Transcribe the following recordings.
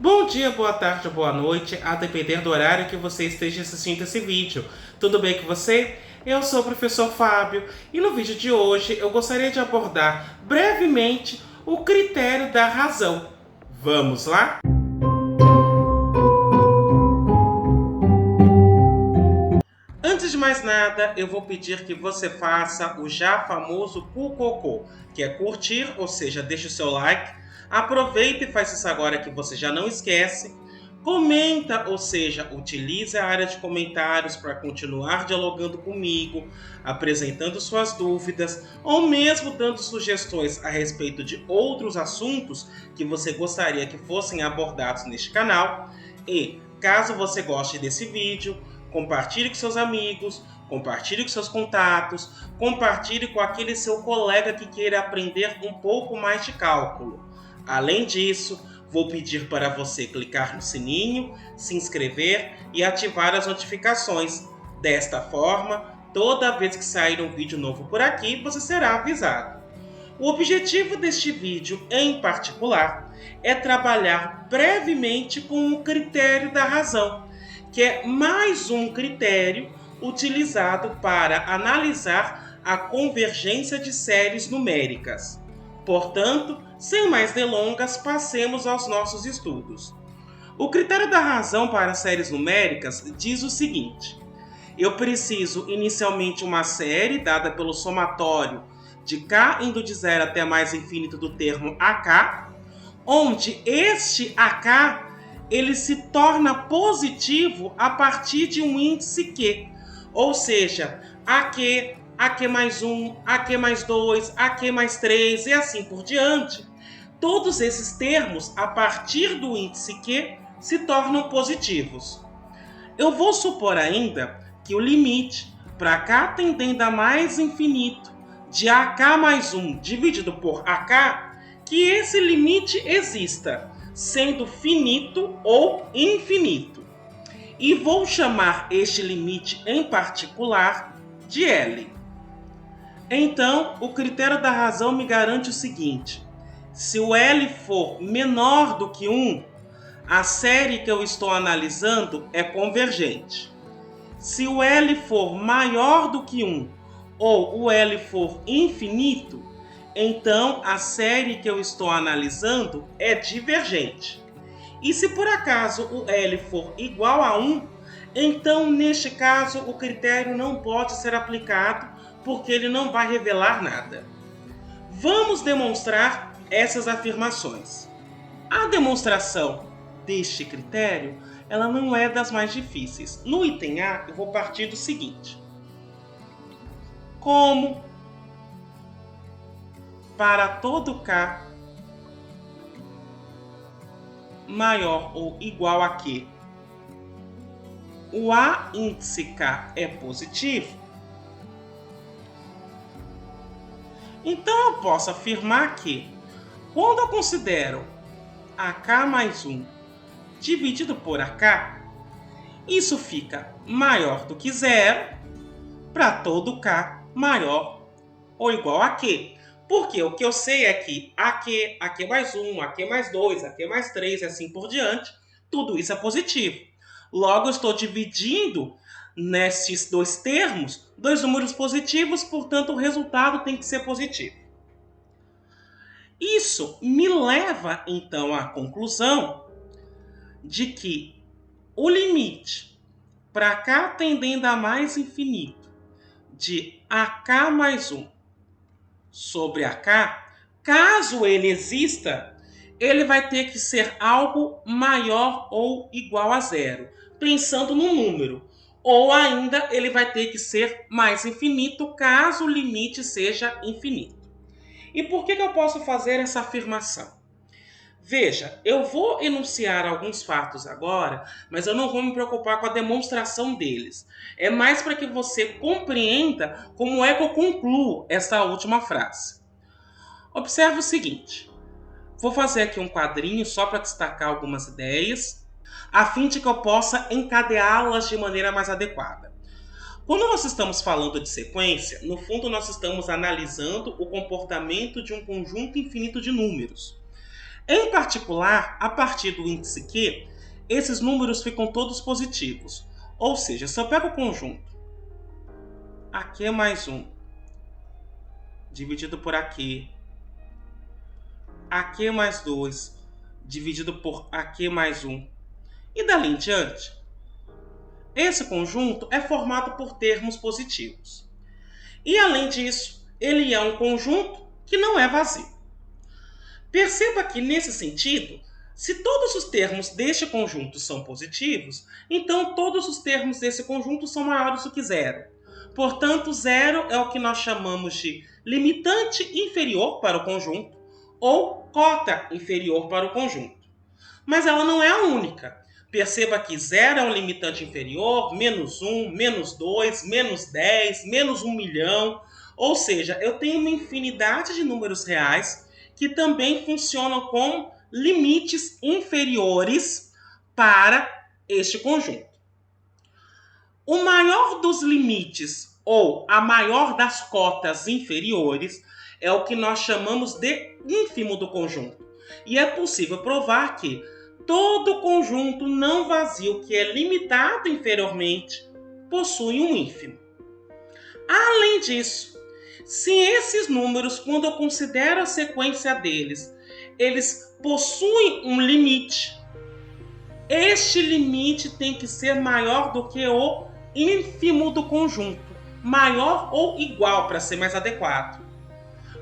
Bom dia, boa tarde, boa noite, a depender do horário que você esteja assistindo esse vídeo. Tudo bem com você? Eu sou o professor Fábio e no vídeo de hoje eu gostaria de abordar brevemente o critério da razão. Vamos lá? Antes de mais nada, eu vou pedir que você faça o já famoso cucocô, que é curtir, ou seja, deixe o seu like. Aproveita e faz isso agora que você já não esquece. Comenta, ou seja, utilize a área de comentários para continuar dialogando comigo, apresentando suas dúvidas ou mesmo dando sugestões a respeito de outros assuntos que você gostaria que fossem abordados neste canal. E, caso você goste desse vídeo, compartilhe com seus amigos, compartilhe com seus contatos, compartilhe com aquele seu colega que queira aprender um pouco mais de cálculo. Além disso, vou pedir para você clicar no sininho, se inscrever e ativar as notificações. Desta forma, toda vez que sair um vídeo novo por aqui, você será avisado. O objetivo deste vídeo, em particular, é trabalhar brevemente com o critério da razão, que é mais um critério utilizado para analisar a convergência de séries numéricas. Portanto, sem mais delongas, passemos aos nossos estudos. O critério da razão para séries numéricas diz o seguinte: eu preciso inicialmente uma série dada pelo somatório de k indo de 0 até mais infinito do termo ak, onde este ak ele se torna positivo a partir de um índice Q, ou seja, AQ, AQ mais 1, AQ mais 2, AQ mais 3 e assim por diante. Todos esses termos, a partir do índice Q, se tornam positivos. Eu vou supor ainda que o limite para k tendendo a mais infinito de AK mais 1 dividido por AK, que esse limite exista, sendo finito ou infinito. E vou chamar este limite em particular de L. Então, o critério da razão me garante o seguinte: se o L for menor do que 1, a série que eu estou analisando é convergente. Se o L for maior do que 1 ou o L for infinito, então a série que eu estou analisando é divergente. E se por acaso o L for igual a 1, então neste caso o critério não pode ser aplicado porque ele não vai revelar nada. Vamos demonstrar essas afirmações. A demonstração deste critério, ela não é das mais difíceis. No item A, eu vou partir do seguinte: como para todo k maior ou igual a Q, o A índice K é positivo, então eu posso afirmar que, quando eu considero AK mais 1 dividido por AK, isso fica maior do que 0 para todo K maior ou igual a Q. Porque o que eu sei é que AQ, AQ mais 1, AQ mais 2, AQ mais 3 e assim por diante, tudo isso é positivo. Logo, eu estou dividindo nesses dois termos, dois números positivos, portanto, o resultado tem que ser positivo. Isso me leva, então, à conclusão de que o limite para k tendendo a mais infinito de AK mais 1 sobre AK, caso ele exista, ele vai ter que ser algo maior ou igual a 0, pensando no número. Ou ainda ele vai ter que ser mais infinito, caso o limite seja infinito. E por que eu posso fazer essa afirmação? Veja, eu vou enunciar alguns fatos agora, mas eu não vou me preocupar com a demonstração deles. É mais para que você compreenda como é que eu concluo essa última frase. Observe o seguinte: vou fazer aqui um quadrinho só para destacar algumas ideias, a fim de que eu possa encadeá-las de maneira mais adequada. Quando nós estamos falando de sequência, no fundo nós estamos analisando o comportamento de um conjunto infinito de números. Em particular, a partir do índice Q, esses números ficam todos positivos. Ou seja, se eu pego o conjunto AQ mais 1 dividido por AQ mais 2 dividido por AQ mais 1 e dali em diante, esse conjunto é formado por termos positivos. E além disso, ele é um conjunto que não é vazio. Perceba que, nesse sentido, se todos os termos deste conjunto são positivos, então todos os termos desse conjunto são maiores do que zero. Portanto, zero é o que nós chamamos de limitante inferior para o conjunto ou cota inferior para o conjunto. Mas ela não é a única. Perceba que zero é um limitante inferior, menos 1, menos 2, menos 10, menos 1 milhão. Ou seja, eu tenho uma infinidade de números reais que também funcionam como limites inferiores para este conjunto. O maior dos limites, ou a maior das cotas inferiores, é o que nós chamamos de ínfimo do conjunto. E é possível provar que todo conjunto não vazio que é limitado inferiormente possui um ínfimo. Além disso, se esses números, quando eu considero a sequência deles, eles possuem um limite, este limite tem que ser maior do que o ínfimo do conjunto, maior ou igual para ser mais adequado.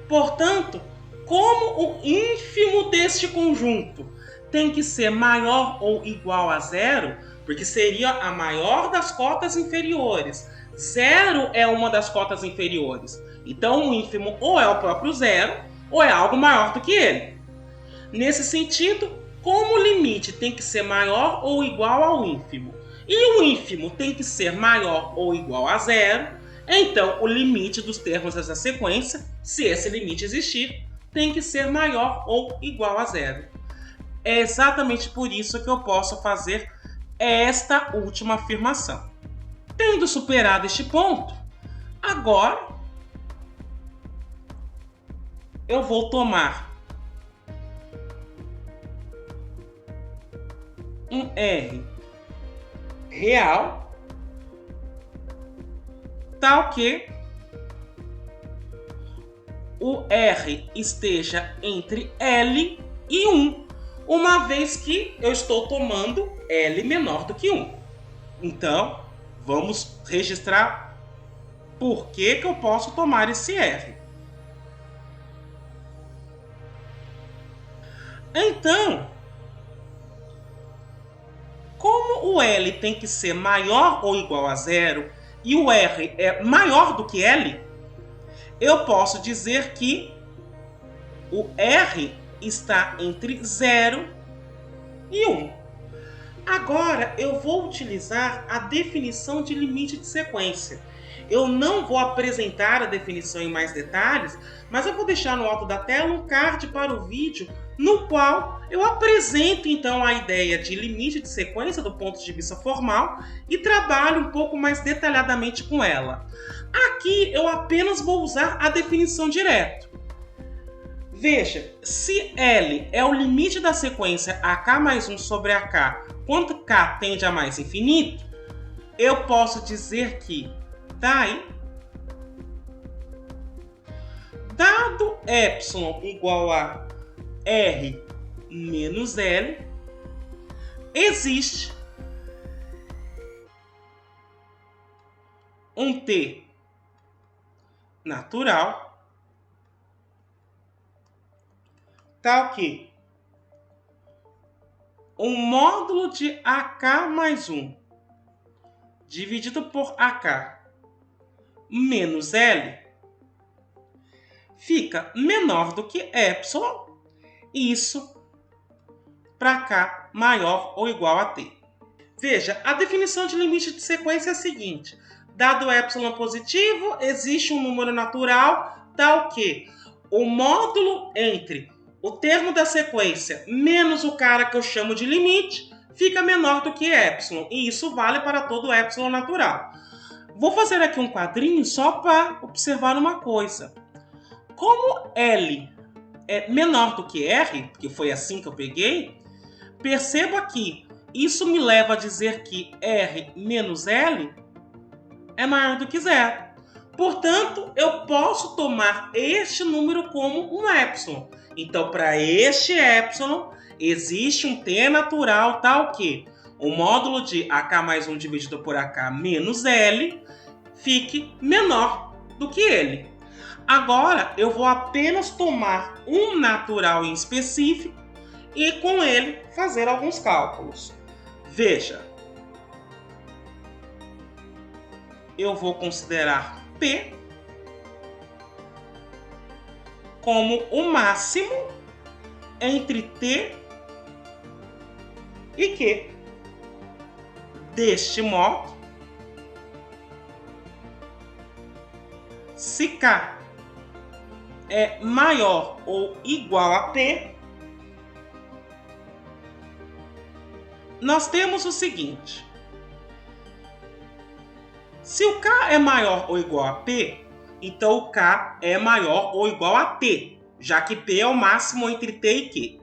Portanto, como o ínfimo deste conjunto tem que ser maior ou igual a zero, porque seria a maior das cotas inferiores. Zero é uma das cotas inferiores. Então, o ínfimo ou é o próprio zero, ou é algo maior do que ele. Nesse sentido, como o limite tem que ser maior ou igual ao ínfimo, e o ínfimo tem que ser maior ou igual a zero, então o limite dos termos dessa sequência, se esse limite existir, tem que ser maior ou igual a zero. É exatamente por isso que eu posso fazer esta última afirmação. Tendo superado este ponto, agora eu vou tomar um R real, tal que o R esteja entre L e 1, uma vez que eu estou tomando L menor do que 1. Então, vamos registrar por que eu posso tomar esse R. Então, como o L tem que ser maior ou igual a zero e o R é maior do que L, eu posso dizer que o R está entre 0 e 1. Agora eu vou utilizar a definição de limite de sequência. Eu não vou apresentar a definição em mais detalhes, mas eu vou deixar no alto da tela um card para o vídeo no qual eu apresento então a ideia de limite de sequência do ponto de vista formal e trabalho um pouco mais detalhadamente com ela. Aqui eu apenas vou usar a definição direto. Veja, se L é o limite da sequência AK mais 1 sobre AK, quando K tende a mais infinito, eu posso dizer que, daí, dado ε igual a R menos L, existe um T natural tal que o módulo de AK mais 1 dividido por AK menos L fica menor do que ε, isso para K maior ou igual a T. Veja, a definição de limite de sequência é a seguinte: dado ε positivo, existe um número natural tal que o módulo entre o termo da sequência menos o cara que eu chamo de limite fica menor do que ε, e isso vale para todo ε natural. Vou fazer aqui um quadrinho só para observar uma coisa. Como L é menor do que R, porque foi assim que eu peguei, perceba que isso me leva a dizer que R menos L é maior do que zero. Portanto, eu posso tomar este número como um epsilon. Então, para este epsilon, existe um T natural tal que o módulo de AK mais 1 dividido por AK menos L fique menor do que ele. Agora, eu vou apenas tomar um natural em específico e com ele fazer alguns cálculos. Veja, eu vou considerar P como o máximo entre T e Q. Deste modo, se K é maior ou igual a P, nós temos o seguinte. Se o K é maior ou igual a P, então o K é maior ou igual a T, já que P é o máximo entre T e Q.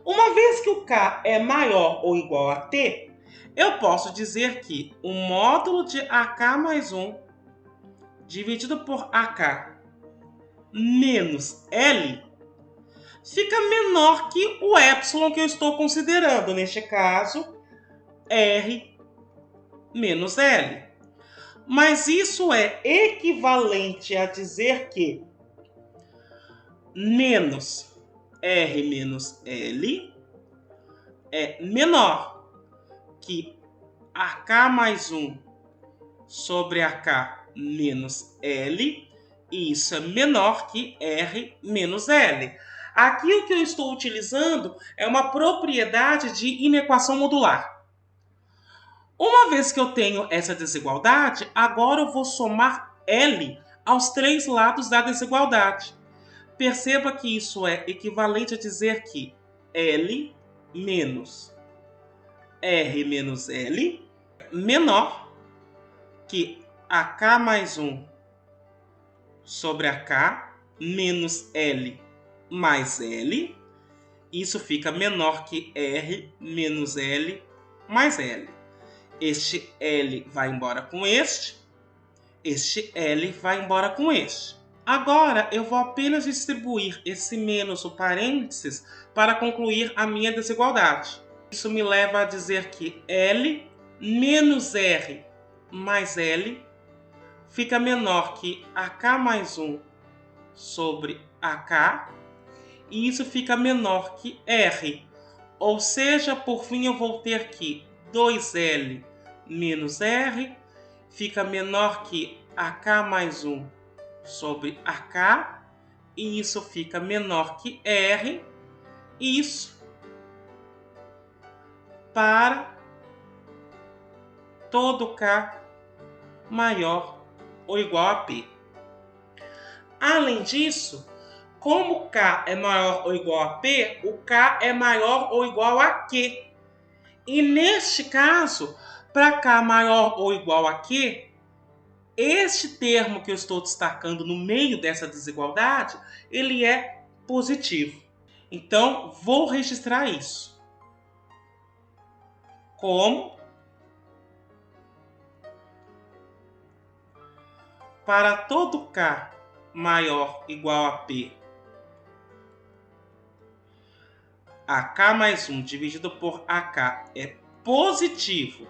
Uma vez que o K é maior ou igual a T, eu posso dizer que o módulo de AK mais 1 dividido por AK menos L fica menor que o epsilon que eu estou considerando, neste caso, R menos L. Mas isso é equivalente a dizer que menos R menos L é menor que AK mais 1 sobre AK menos L, e isso é menor que R menos L. Aqui o que eu estou utilizando é uma propriedade de inequação modular. Uma vez que eu tenho essa desigualdade, agora eu vou somar L aos três lados da desigualdade. Perceba que isso é equivalente a dizer que L menos R menos L é menor que AK mais 1 sobre AK menos L mais L. Isso fica menor que R menos L mais L. Este L vai embora com este L vai embora com este. Agora eu vou apenas distribuir esse menos o parênteses para concluir a minha desigualdade. Isso me leva a dizer que L menos R mais L fica menor que AK mais 1 sobre AK, e isso fica menor que R. Ou seja, por fim eu vou ter que 2L menos R fica menor que AK mais 1 sobre AK, e isso fica menor que R, isso para todo K maior ou igual a P. Além disso, como K é maior ou igual a P, o K é maior ou igual a Q. E neste caso, para K maior ou igual a Q, este termo que eu estou destacando no meio dessa desigualdade, ele é positivo. Então, vou registrar isso como para todo K maior ou igual a P, AK mais 1 dividido por AK é positivo.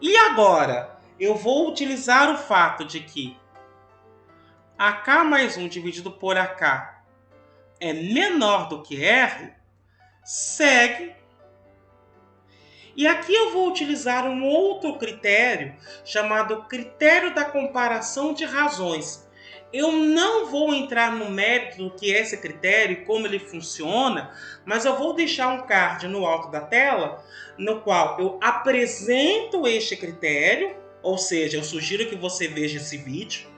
E agora, eu vou utilizar o fato de que AK mais 1 dividido por AK é menor do que R, segue. E aqui eu vou utilizar um outro critério, chamado critério da comparação de razões. Eu não vou entrar no mérito do que é esse critério e como ele funciona, mas eu vou deixar um card no alto da tela, no qual eu apresento este critério, ou seja, eu sugiro que você veja esse vídeo,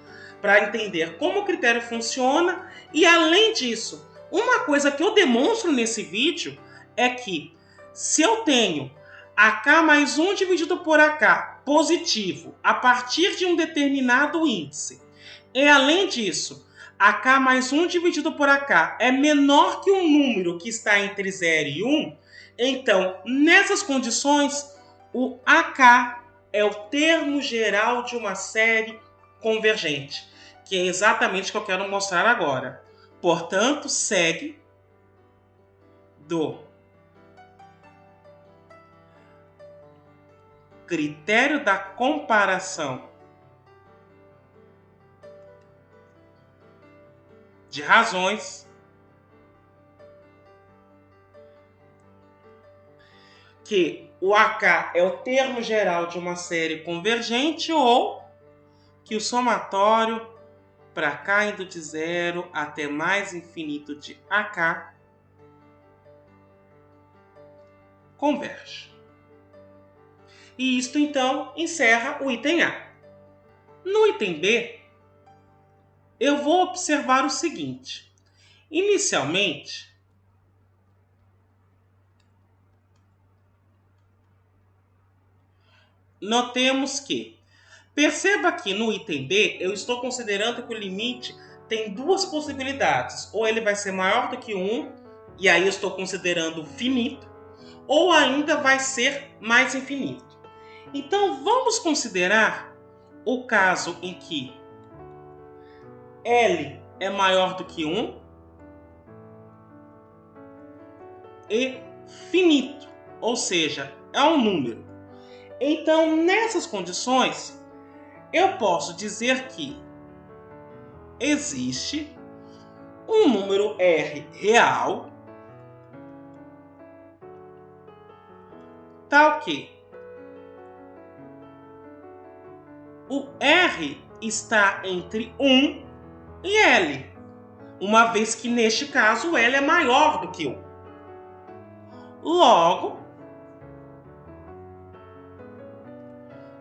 para entender como o critério funciona. E além disso, uma coisa que eu demonstro nesse vídeo é que se eu tenho AK mais 1 dividido por AK positivo a partir de um determinado índice, e além disso, AK mais 1 dividido por AK é menor que um número que está entre 0 e 1, então, nessas condições, o AK é o termo geral de uma série convergente, que é exatamente o que eu quero mostrar agora. Portanto, segue do critério da comparação de razões que o AK é o termo geral de uma série convergente ou que o somatório para K indo de 0 até mais infinito de AK converge. E isto, então, encerra o item A. No item B, eu vou observar o seguinte. Inicialmente, notemos que, perceba que no item B, eu estou considerando que o limite tem duas possibilidades. Ou ele vai ser maior do que 1, e aí eu estou considerando finito, ou ainda vai ser mais infinito. Então, vamos considerar o caso em que L é maior do que 1 e finito, ou seja, é um número. Então, nessas condições, eu posso dizer que existe um número R real, tal que o R está entre 1 e L, uma vez que neste caso o L é maior do que 1. Logo,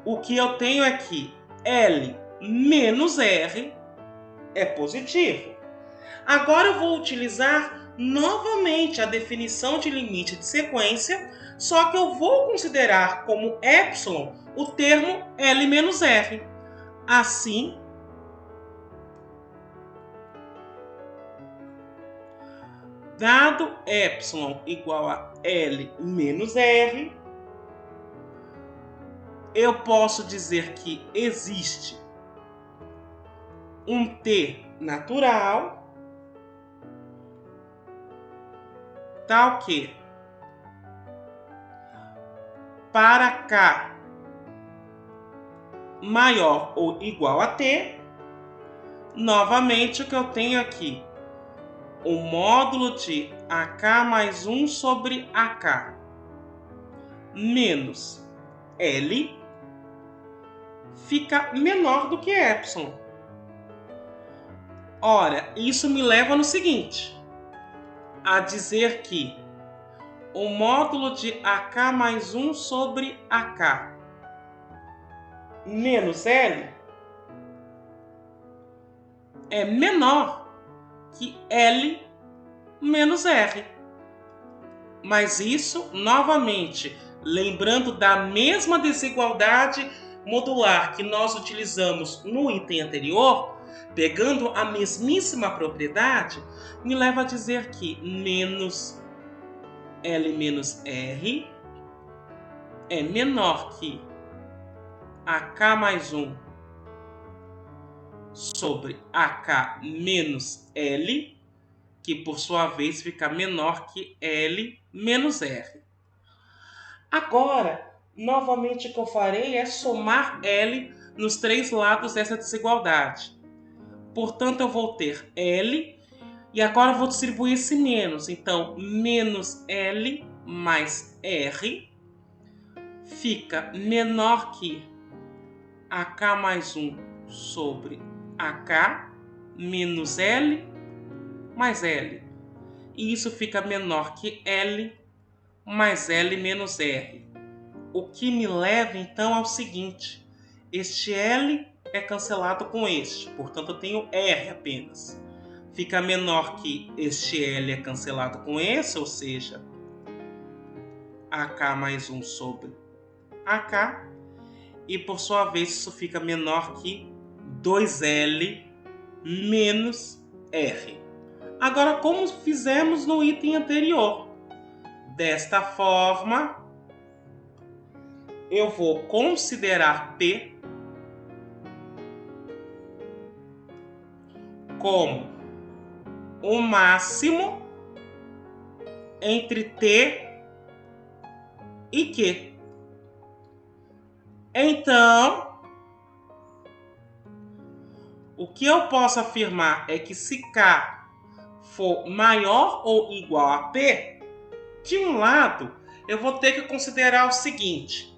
o que eu tenho é que L menos R é positivo. Agora eu vou utilizar novamente a definição de limite de sequência, só que eu vou considerar como epsilon o termo L menos R. Assim, dado epsilon igual a L menos R, eu posso dizer que existe um T natural, tal que para K maior ou igual a T, novamente o que eu tenho aqui, o módulo de AK mais 1 sobre AK menos L fica menor do que epsilon. Ora, isso me leva no seguinte, a dizer que o módulo de AK mais 1 sobre AK menos L é menor que L menos R. Mas isso, novamente, lembrando da mesma desigualdade modular que nós utilizamos no item anterior, pegando a mesmíssima propriedade, me leva a dizer que menos L menos R é menor que AK mais 1 sobre AK menos L, que por sua vez fica menor que L menos R. Agora, novamente o que eu farei é somar L nos três lados dessa desigualdade. Portanto, eu vou ter L e agora eu vou distribuir esse menos. Então, menos L mais R fica menor que AK mais 1 sobre AK menos L mais L. E isso fica menor que L mais L menos R. O que me leva então ao seguinte, este L é cancelado com este, portanto eu tenho R apenas. Fica menor que este L é cancelado com esse, ou seja, AK mais 1 sobre AK, e por sua vez isso fica menor que 2L menos R. Agora, como fizemos no item anterior, desta forma, eu vou considerar P como o máximo entre T e Q. Então, o que eu posso afirmar é que se K for maior ou igual a P, de um lado, eu vou ter que considerar o seguinte: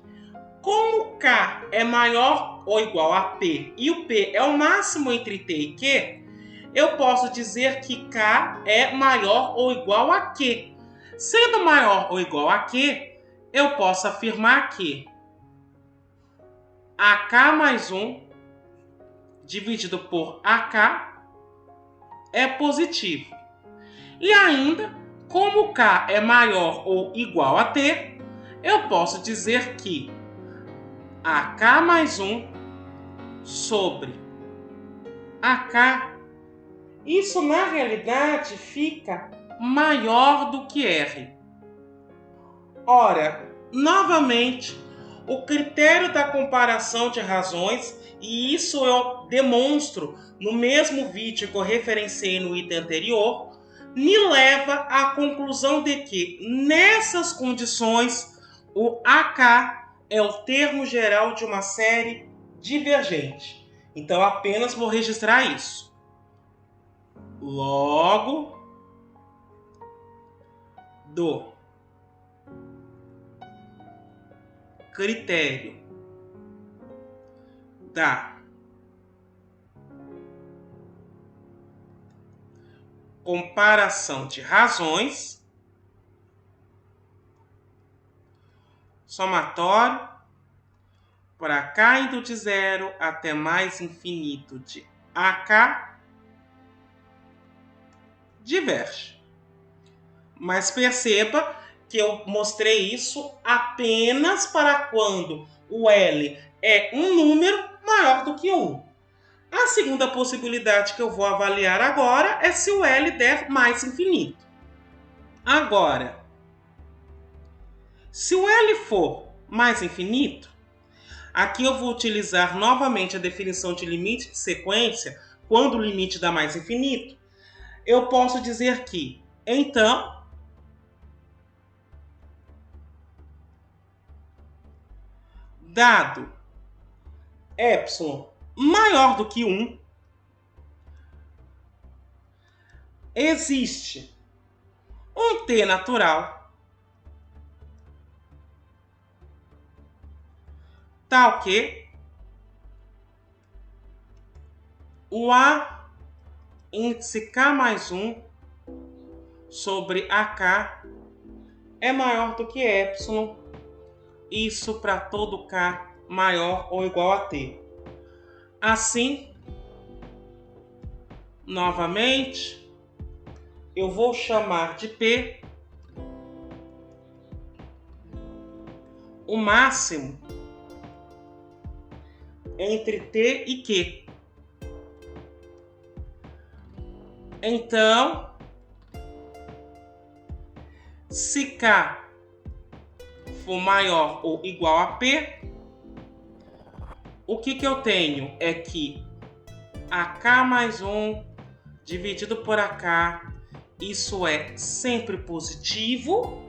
como K é maior ou igual a P e o P é o máximo entre T e Q, eu posso dizer que K é maior ou igual a Q. Sendo maior ou igual a Q, eu posso afirmar que AK mais 1 dividido por AK é positivo. E ainda, como K é maior ou igual a T, eu posso dizer que AK mais 1 sobre AK, isso na realidade fica maior do que R. Ora, novamente, o critério da comparação de razões, e isso eu demonstro no mesmo vídeo que eu referenciei no item anterior, me leva à conclusão de que, nessas condições, o AK é o termo geral de uma série divergente. Então, apenas vou registrar isso. Logo, do critério da comparação de razões, somatório para K indo de 0 até mais infinito de AK, diverge. Mas perceba que eu mostrei isso apenas para quando o L é um número maior do que 1. A segunda possibilidade que eu vou avaliar agora é se o L der mais infinito. Agora, se o L for mais infinito, aqui eu vou utilizar novamente a definição de limite de sequência, quando o limite dá mais infinito. Eu posso dizer que, então, dado epsilon maior do que 1, existe um T natural tal que o A índice K mais 1 sobre AK é maior do que epsilon, isso para todo K maior ou igual a T. Assim, novamente, eu vou chamar de P o máximo entre T e Q. Então, se K for maior ou igual a P, o que eu tenho é que AK mais 1 dividido por AK, isso é sempre positivo.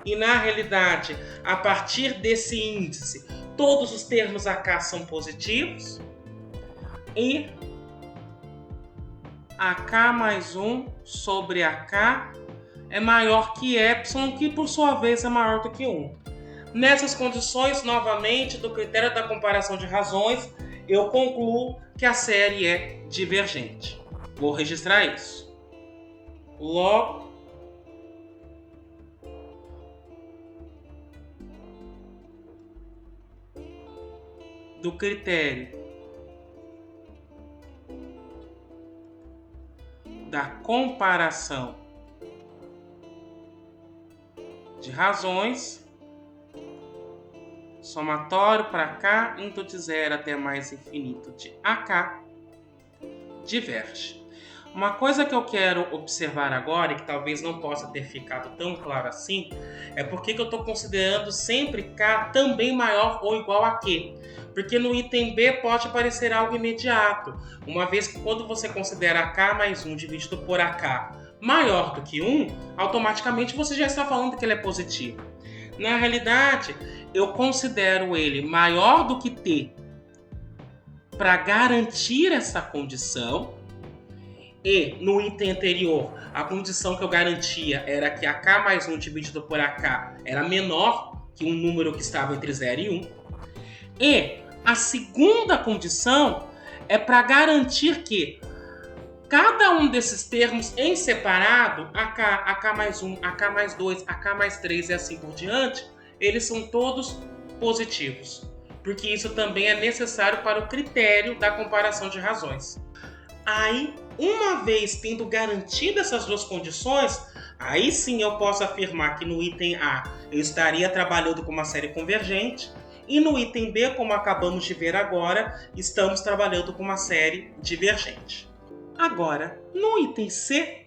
E na realidade, a partir desse índice, todos os termos AK são positivos. E AK mais 1 sobre AK é maior que epsilon, que por sua vez é maior do que 1. Nessas condições, novamente, do critério da comparação de razões, eu concluo que a série é divergente. Vou registrar isso. Logo, do critério da comparação de razões, somatório para K indo de 0 até mais infinito de AK, diverge. Uma coisa que eu quero observar agora, e que talvez não possa ter ficado tão claro assim, é porque que eu estou considerando sempre K também maior ou igual a Q. Porque no item B pode parecer algo imediato, uma vez que quando você considera K mais 1 dividido por AK maior do que 1, automaticamente você já está falando que ele é positivo. Na realidade, eu considero ele maior do que T para garantir essa condição. E no item anterior, a condição que eu garantia era que AK mais 1 dividido por AK era menor que um número que estava entre 0 e 1. E a segunda condição é para garantir que cada um desses termos em separado, AK, AK mais 1, AK mais 2, AK mais 3 e assim por diante, eles são todos positivos. Porque isso também é necessário para o critério da comparação de razões. Aí, uma vez tendo garantido essas duas condições, aí sim eu posso afirmar que no item A eu estaria trabalhando com uma série convergente, e no item B, como acabamos de ver agora, estamos trabalhando com uma série divergente. Agora, no item C,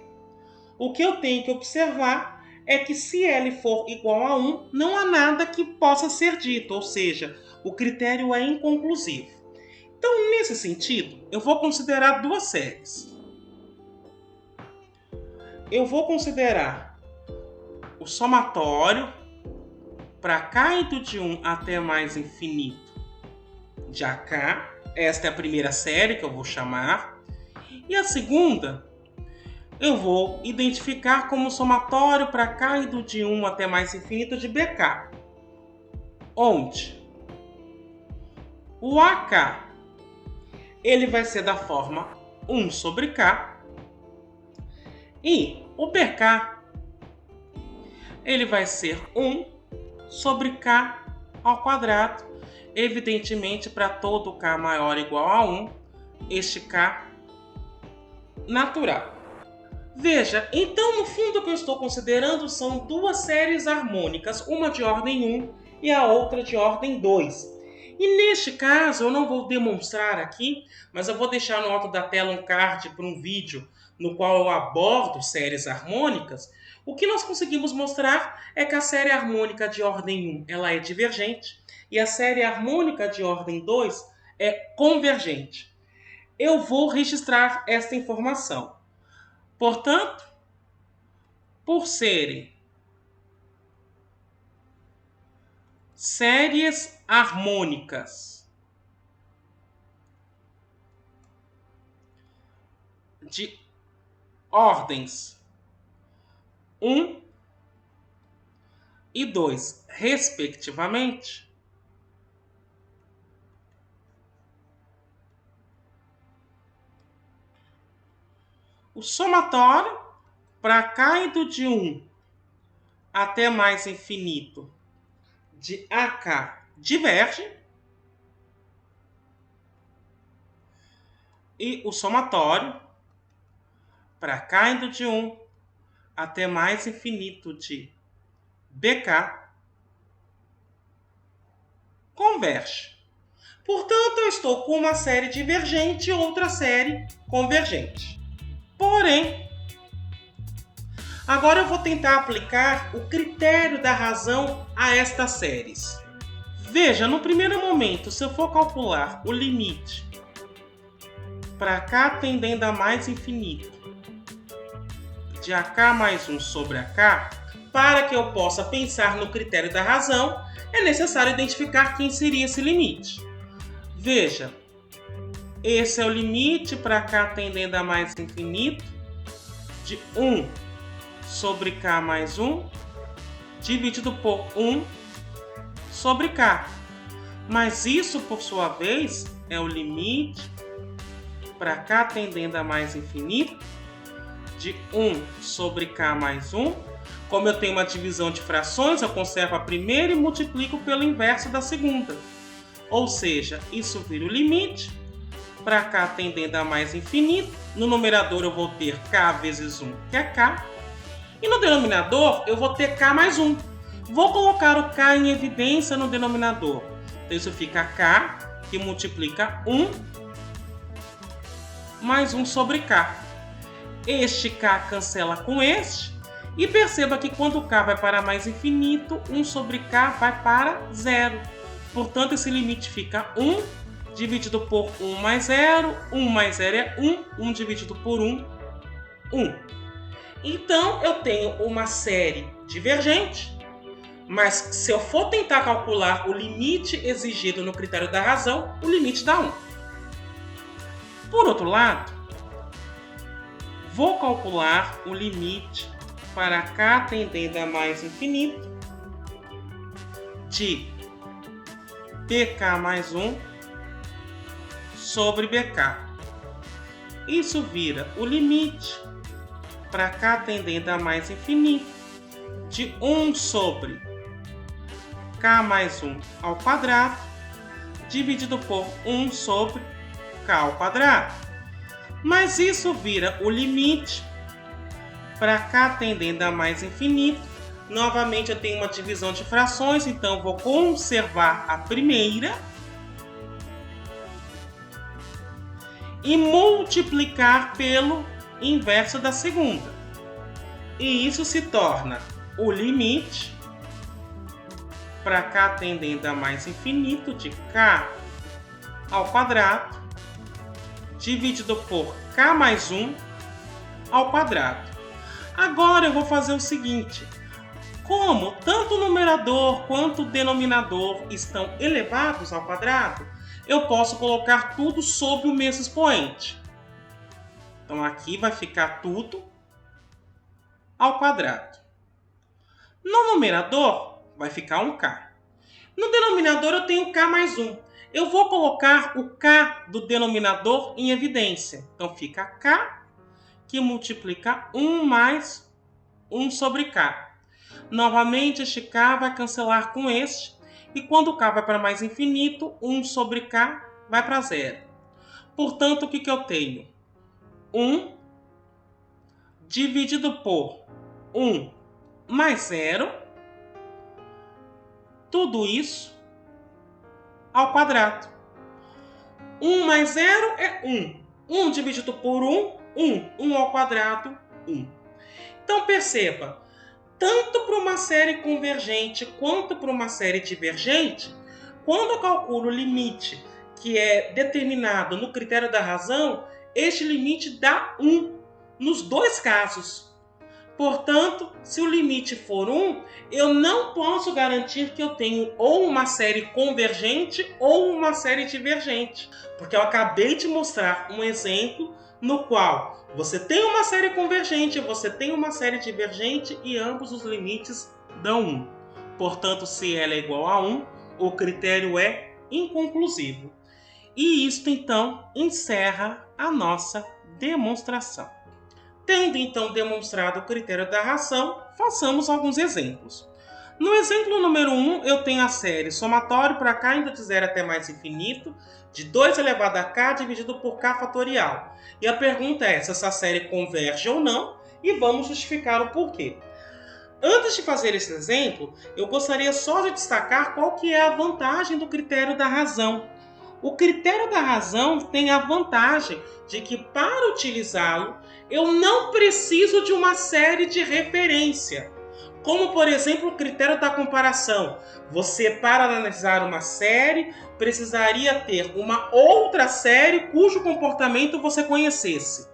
o que eu tenho que observar é que se L for igual a 1, não há nada que possa ser dito, ou seja, o critério é inconclusivo. Então, nesse sentido, eu vou considerar duas séries. Eu vou considerar o somatório para K indo de 1 até mais infinito de AK. Esta é a primeira série que eu vou chamar. E a segunda, eu vou identificar como somatório para K indo de 1 até mais infinito de BK. Onde o AK ele vai ser da forma 1 sobre K. E o BK ele vai ser 1 sobre K ao quadrado. Evidentemente, para todo K maior ou igual a 1, este K natural. Veja, então no fundo o que eu estou considerando são duas séries harmônicas, uma de ordem 1 e a outra de ordem 2. E neste caso, eu não vou demonstrar aqui, mas eu vou deixar no alto da tela um card para um vídeo no qual eu abordo séries harmônicas. O que nós conseguimos mostrar é que a série harmônica de ordem 1 ela é divergente e a série harmônica de ordem 2 é convergente. Eu vou registrar esta informação. Portanto, por serem séries harmônicas de ordens 1 e 2, respectivamente, o somatório para K indo de 1 até mais infinito de AK diverge e o somatório para K indo de 1 até mais infinito de BK converge. Portanto, eu estou com uma série divergente e outra série convergente. Porém, agora eu vou tentar aplicar o critério da razão a estas séries. Veja, no primeiro momento, se eu for calcular o limite para K tendendo a mais infinito de AK mais 1 sobre AK, para que eu possa pensar no critério da razão, é necessário identificar quem seria esse limite. Veja, esse é o limite para K tendendo a mais infinito de 1 sobre K mais 1 dividido por 1 sobre K. Mas isso, por sua vez, é o limite para K tendendo a mais infinito de 1 sobre K mais 1. Como eu tenho uma divisão de frações, eu conservo a primeira e multiplico pelo inverso da segunda. Ou seja, isso vira o limite para K tendendo a mais infinito. No numerador eu vou ter K vezes 1, que é K. E no denominador eu vou ter K mais 1. Vou colocar o K em evidência no denominador. Então isso fica K, que multiplica 1 mais 1 sobre K. este k cancela com este. E perceba que quando k vai para mais infinito, 1 sobre k vai para 0. Portanto, esse limite fica 1 dividido por 1 mais 0. 1 mais 0 é 1. 1 dividido por 1, 1. Então, eu tenho uma série divergente, mas se eu for tentar calcular o limite exigido no critério da razão, o limite dá 1. Por outro lado, vou calcular o limite para k tendendo a mais infinito de bk mais 1 sobre bk. Isso vira o limite para k tendendo a mais infinito de 1 sobre k mais 1 ao quadrado dividido por 1 sobre k ao quadrado. Mas isso vira o limite para k tendendo a mais infinito. Novamente eu tenho uma divisão de frações, então vou conservar a primeira e multiplicar pelo inverso da segunda. E isso se torna o limite para k tendendo a mais infinito de k ao quadrado dividido por k mais 1 ao quadrado. Agora eu vou fazer o seguinte: como tanto o numerador quanto o denominador estão elevados ao quadrado, eu posso colocar tudo sob o mesmo expoente. Então aqui vai ficar tudo ao quadrado. No numerador vai ficar um k. No denominador eu tenho k mais 1. Eu vou colocar o k do denominador em evidência. Então fica k que multiplica 1 mais 1 sobre k. Novamente, este k vai cancelar com este. E quando k vai para mais infinito, 1 sobre k vai para 0. Portanto, o que eu tenho? 1 dividido por 1 mais 0. Tudo isso ao quadrado. 1 mais 0 é 1. 1 dividido por 1, 1. 1 ao quadrado, 1. Então, perceba, tanto para uma série convergente quanto para uma série divergente, quando eu calculo o limite que é determinado no critério da razão, este limite dá 1 nos dois casos. Portanto, se o limite for 1, eu não posso garantir que eu tenho ou uma série convergente ou uma série divergente, porque eu acabei de mostrar um exemplo no qual você tem uma série convergente, você tem uma série divergente e ambos os limites dão 1. Portanto, se ela é igual a 1, o critério é inconclusivo. E isto, então, encerra a nossa demonstração. Tendo, então, demonstrado o critério da razão, façamos alguns exemplos. No exemplo número 1, eu tenho a série somatório para k indo de 0 até mais infinito, de 2 elevado a k dividido por k fatorial. E a pergunta é se essa série converge ou não, e vamos justificar o porquê. Antes de fazer esse exemplo, eu gostaria só de destacar qual que é a vantagem do critério da razão. O critério da razão tem a vantagem de que, para utilizá-lo, eu não preciso de uma série de referência. Como, por exemplo, o critério da comparação. Você, para analisar uma série, precisaria ter uma outra série cujo comportamento você conhecesse.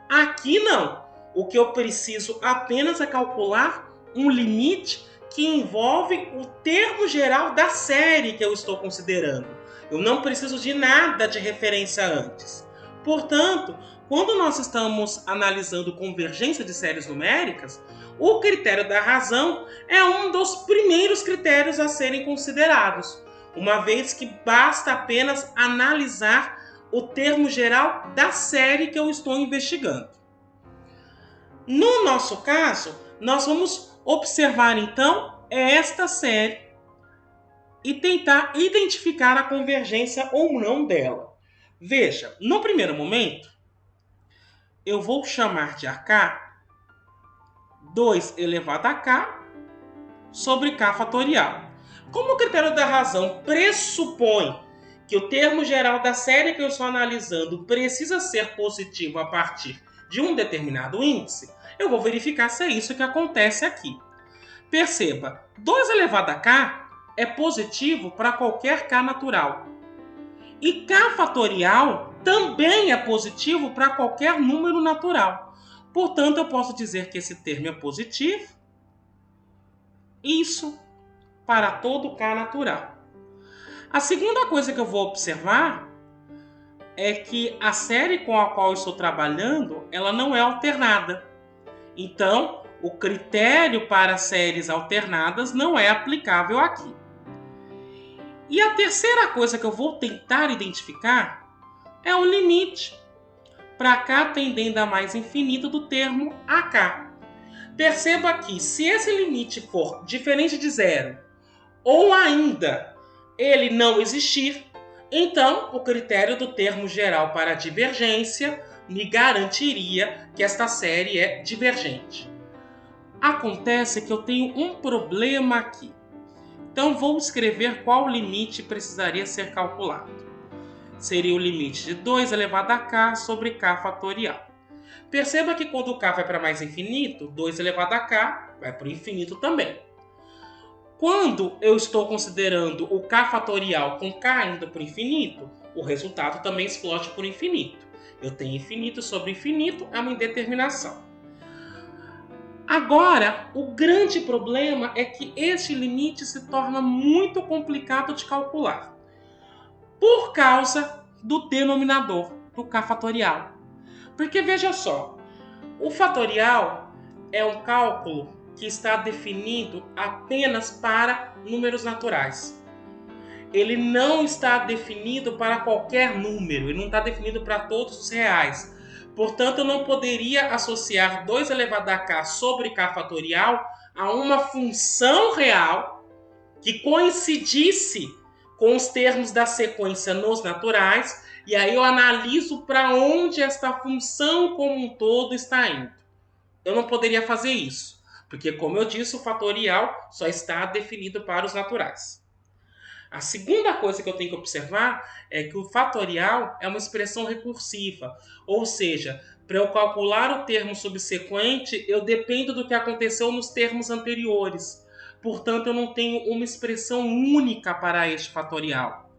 Aqui não. O que eu preciso apenas é calcular um limite que envolve o termo geral da série que eu estou considerando. Eu não preciso de nada de referência antes. Portanto, quando nós estamos analisando convergência de séries numéricas, o critério da razão é um dos primeiros critérios a serem considerados, uma vez que basta apenas analisar o termo geral da série que eu estou investigando. No nosso caso, nós vamos observar então esta série e tentar identificar a convergência ou não dela. Veja, no primeiro momento, eu vou chamar de AK 2 elevado a k sobre k fatorial. Como o critério da razão pressupõe que o termo geral da série que eu estou analisando precisa ser positivo a partir de um determinado índice, eu vou verificar se é isso que acontece aqui. Perceba, 2 elevado a k é positivo para qualquer k natural. E k fatorial também é positivo para qualquer número natural. Portanto, eu posso dizer que esse termo é positivo. Isso para todo k natural. A segunda coisa que eu vou observar é que a série com a qual eu estou trabalhando, ela não é alternada. Então, o critério para séries alternadas não é aplicável aqui. E a terceira coisa que eu vou tentar identificar é o limite para k tendendo a mais infinito do termo ak. Perceba que se esse limite for diferente de zero, ou ainda ele não existir, então o critério do termo geral para divergência me garantiria que esta série é divergente. Acontece que eu tenho um problema aqui. Então vou escrever qual limite precisaria ser calculado. Seria o limite de 2 elevado a k sobre k fatorial. Perceba que quando o k vai para mais infinito, 2 elevado a k vai para o infinito também. Quando eu estou considerando o k fatorial com k indo para o infinito, o resultado também explode por infinito. Eu tenho infinito sobre infinito, é uma indeterminação. Agora, o grande problema é que este limite se torna muito complicado de calcular por causa do denominador, do k fatorial. Porque veja só, o fatorial é um cálculo que está definido apenas para números naturais. Ele não está definido para qualquer número, ele não está definido para todos os reais. Portanto, eu não poderia associar 2 elevado a k sobre k fatorial a uma função real que coincidisse com os termos da sequência nos naturais, e aí eu analiso para onde esta função como um todo está indo. Eu não poderia fazer isso, porque, como eu disse, o fatorial só está definido para os naturais. A segunda coisa que eu tenho que observar é que o fatorial é uma expressão recursiva, ou seja, para eu calcular o termo subsequente, eu dependo do que aconteceu nos termos anteriores. Portanto, eu não tenho uma expressão única para este fatorial.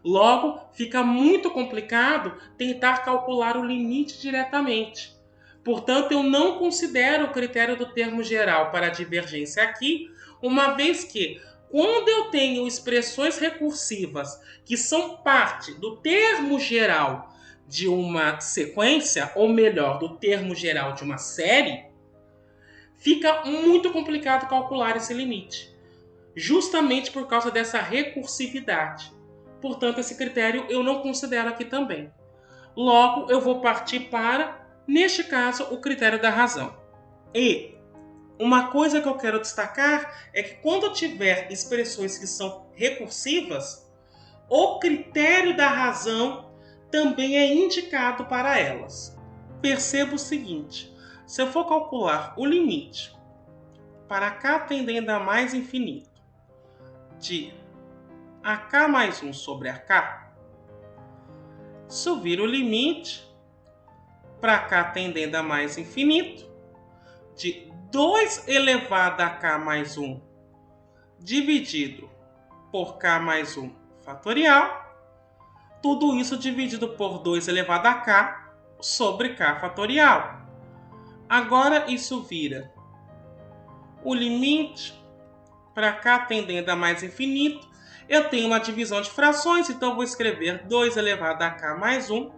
Logo, fica muito complicado tentar calcular o limite diretamente. Portanto, eu não considero o critério do termo geral para a divergência aqui, uma vez que, quando eu tenho expressões recursivas que são parte do termo geral de uma sequência, ou melhor, do termo geral de uma série, fica muito complicado calcular esse limite, justamente por causa dessa recursividade. Portanto, esse critério eu não considero aqui também. Logo, eu vou partir para, neste caso, o critério da razão. E uma coisa que eu quero destacar é que quando eu tiver expressões que são recursivas, o critério da razão também é indicado para elas. Perceba o seguinte, se eu for calcular o limite para k tendendo a mais infinito de ak mais 1 sobre ak, isso vira o limite para k tendendo a mais infinito de 2 elevado a k mais 1 dividido por k mais 1 fatorial, tudo isso dividido por 2 elevado a k sobre k fatorial. Agora isso vira o limite para k tendendo a mais infinito. Eu tenho uma divisão de frações, então eu vou escrever 2 elevado a k mais 1.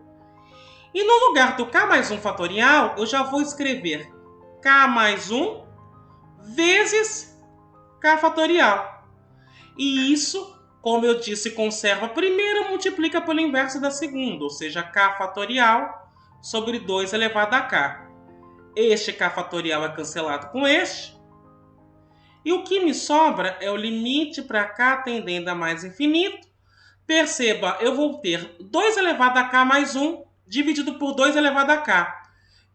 E no lugar do k mais 1 fatorial, eu já vou escrever k mais 1 vezes k fatorial. E isso, como eu disse, conserva a primeira, multiplica pelo inverso da segunda, ou seja, k fatorial sobre 2 elevado a k. Este k fatorial é cancelado com este. E o que me sobra é o limite para k tendendo a mais infinito. Perceba, eu vou ter 2 elevado a k mais 1 dividido por 2 elevado a k.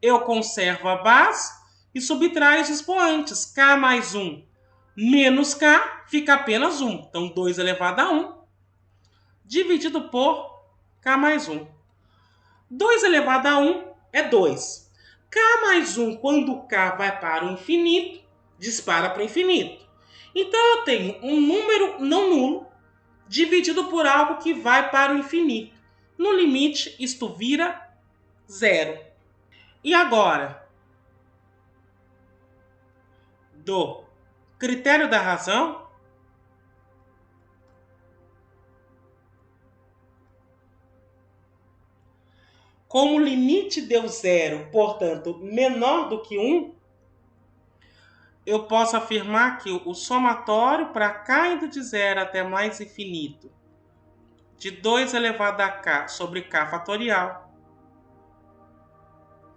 Eu conservo a base e subtraio os expoentes. K mais 1 menos k fica apenas 1. Então, 2 elevado a 1 dividido por k mais 1. 2 elevado a 1 é 2. K mais 1, quando K vai para o infinito, dispara para o infinito. Então, eu tenho um número não nulo dividido por algo que vai para o infinito. No limite, isto vira 0. E agora, do critério da razão, como o limite deu 0, portanto, menor do que 1, eu posso afirmar que o somatório para k indo de 0 até mais infinito de 2 elevado a k sobre k fatorial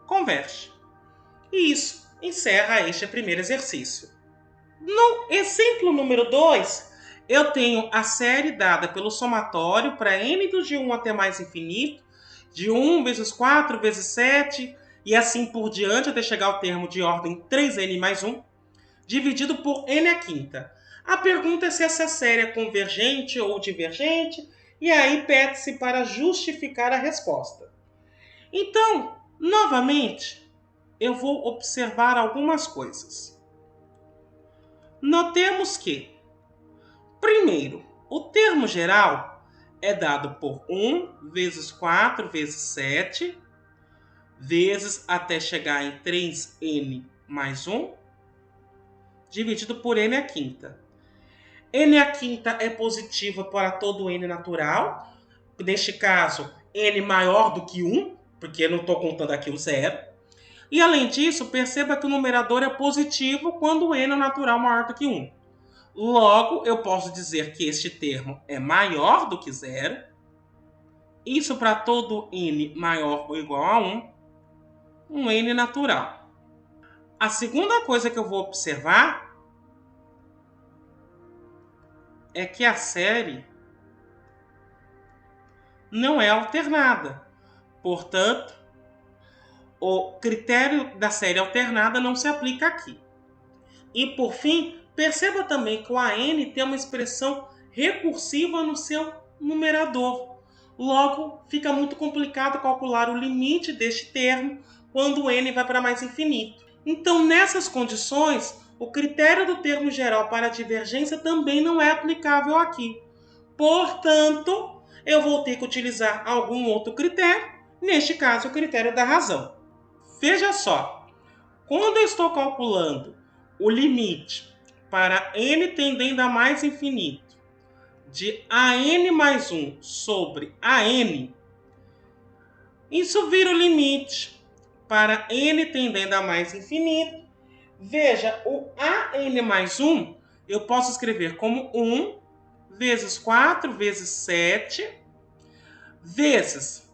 converge. E isso encerra este primeiro exercício. No exemplo número 2, eu tenho a série dada pelo somatório para n de 1 até mais infinito, de 1 vezes 4 vezes 7, e assim por diante, até chegar ao termo de ordem 3n mais 1, dividido por n à quinta. A pergunta é se essa série é convergente ou divergente, e aí pede-se para justificar a resposta. Então, novamente, eu vou observar algumas coisas. Notemos que, primeiro, o termo geral é dado por 1 vezes 4 vezes 7, vezes até chegar em 3n mais 1, dividido por n à quinta. N à quinta é positiva para todo n natural. Neste caso, n maior do que 1, porque eu não estou contando aqui o zero. E além disso, perceba que o numerador é positivo quando o n é natural maior do que 1. Logo, eu posso dizer que este termo é maior do que zero. Isso para todo n maior ou igual a 1, um n natural. A segunda coisa que eu vou observar é que a série não é alternada. Portanto, o critério da série alternada não se aplica aqui. E, por fim, perceba também que o AN tem uma expressão recursiva no seu numerador. Logo, fica muito complicado calcular o limite deste termo quando o n vai para mais infinito. Então, nessas condições, o critério do termo geral para a divergência também não é aplicável aqui. Portanto, eu vou ter que utilizar algum outro critério, neste caso, o critério da razão. Veja só, quando eu estou calculando o limite para n tendendo a mais infinito de an mais 1 sobre an, isso vira o limite para n tendendo a mais infinito. Veja, o an mais 1 eu posso escrever como 1 vezes 4 vezes 7 vezes